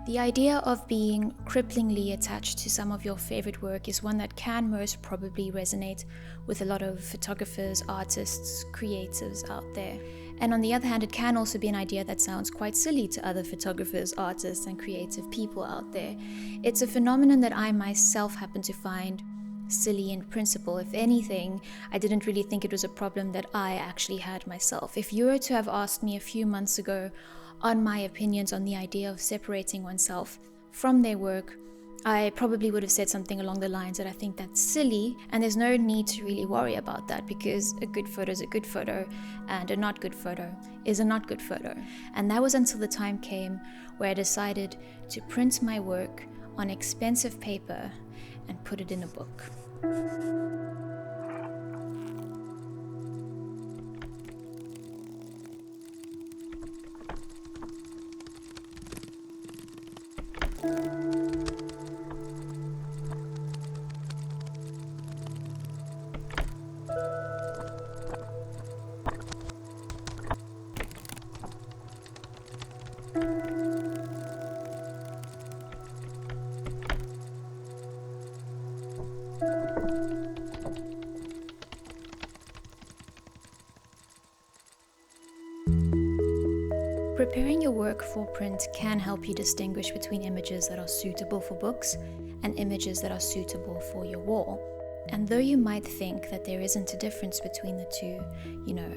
The idea of being cripplingly attached to some of your favorite work is one that can most probably resonate with a lot of photographers, artists, creatives out there. And on the other hand, it can also be an idea that sounds quite silly to other photographers, artists, and creative people out there. It's a phenomenon that I myself happen to find silly in principle. If anything, I didn't really think it was a problem that I actually had myself. If you were to have asked me a few months ago on my opinions on the idea of separating oneself from their work, I probably would have said something along the lines that I think that's silly, and there's no need to really worry about that, because a good photo is a good photo and a not good photo is a not good photo. And that was until the time came where I decided to print my work on expensive paper and put it in a book. Preparing your work for print can help you distinguish between images that are suitable for books and images that are suitable for your wall. And though you might think that there isn't a difference between the two,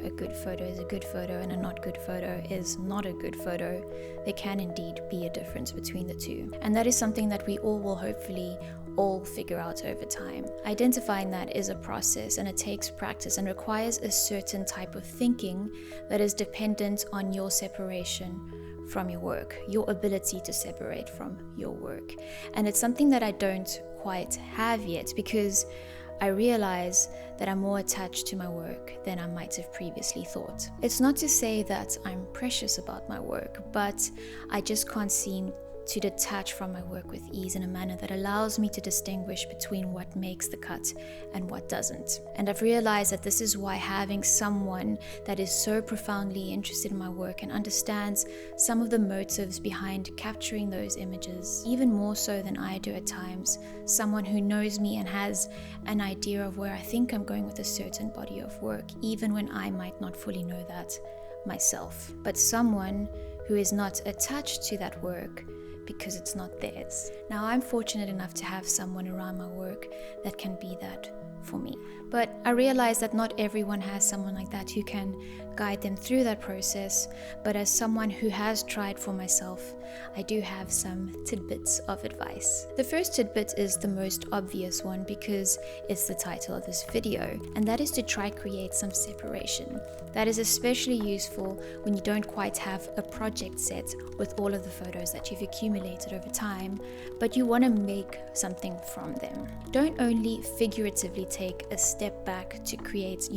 a good photo is a good photo and a not good photo is not a good photo, there can indeed be a difference between the two. And that is something that we all will hopefully all figure out over time. Identifying that is a process, and it takes practice and requires a certain type of thinking that is dependent on your separation from your work, your ability to separate from your work. And it's something that I don't quite have yet, because I realize that I'm more attached to my work than I might have previously thought. It's not to say that I'm precious about my work, but I just can't seem to detach from my work with ease in a manner that allows me to distinguish between what makes the cut and what doesn't. And I've realized that this is why having someone that is so profoundly interested in my work and understands some of the motives behind capturing those images, even more so than I do at times, someone who knows me and has an idea of where I think I'm going with a certain body of work, even when I might not fully know that myself, but someone who is not attached to that work because it's not theirs. Now, I'm fortunate enough to have someone around my work that can be that for me. But I realize that not everyone has someone like that who can guide them through that process. But as someone who has tried for myself, I do have some tidbits of advice. The first tidbit is the most obvious one because it's the title of this video, and that is to try create some separation. That is especially useful when you don't quite have a project set with all of the photos that you've accumulated over time, but you want to make something from them. Don't only figuratively take a step back to create,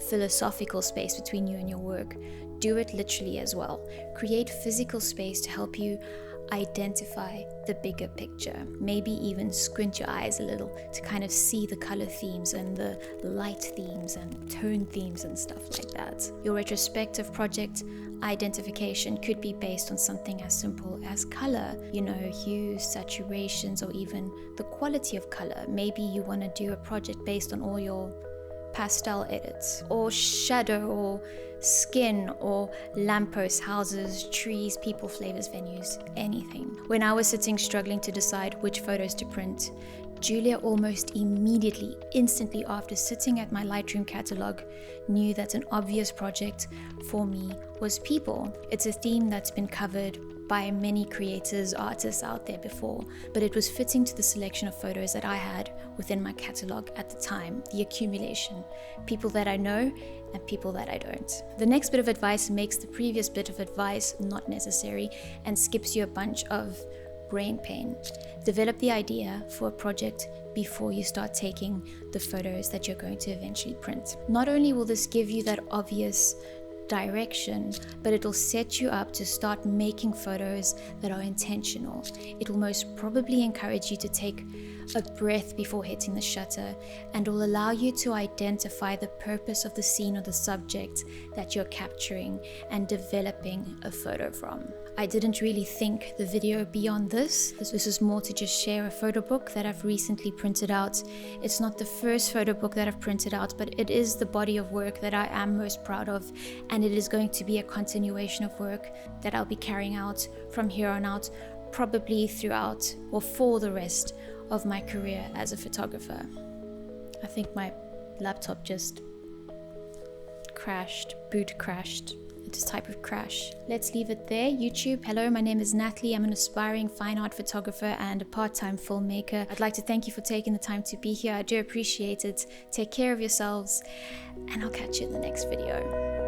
philosophical space between you and your work. Do it literally as well. Create physical space to help you identify the bigger picture. Maybe even squint your eyes a little to kind of see the color themes and the light themes and tone themes and stuff like that. Your retrospective project identification could be based on something as simple as color, hues, saturations, or even the quality of color. Maybe you want to do a project based on all your pastel edits, or shadow, or skin, or lampposts, houses, trees, people, flavors, venues, anything. When I was sitting struggling to decide which photos to print, Julia almost immediately, instantly after sitting at my Lightroom catalog, knew that an obvious project for me was people. It's a theme that's been covered by many creators, artists out there before, but it was fitting to the selection of photos that I had within my catalog at the time, the accumulation, people that I know and people that I don't. The next bit of advice makes the previous bit of advice not necessary and skips you a bunch of brain pain. Develop the idea for a project before you start taking the photos that you're going to eventually print. Not only will this give you that obvious direction, but it'll set you up to start making photos that are intentional. It will most probably encourage you to take a breath before hitting the shutter, and will allow you to identify the purpose of the scene or the subject that you're capturing and developing a photo from. I didn't really think the video beyond this. This is more to just share a photo book that I've recently printed out. It's not the first photo book that I've printed out, but it is the body of work that I am most proud of, and it is going to be a continuation of work that I'll be carrying out from here on out, probably throughout or for the rest of my career as a photographer. I think my laptop just crashed, boot crashed. This type of crash. Let's leave it there. YouTube, hello, my name is Natalie. I'm an aspiring fine art photographer and a part-time filmmaker. I'd like to thank you for taking the time to be here. I do appreciate it. Take care of yourselves, and I'll catch you in the next video.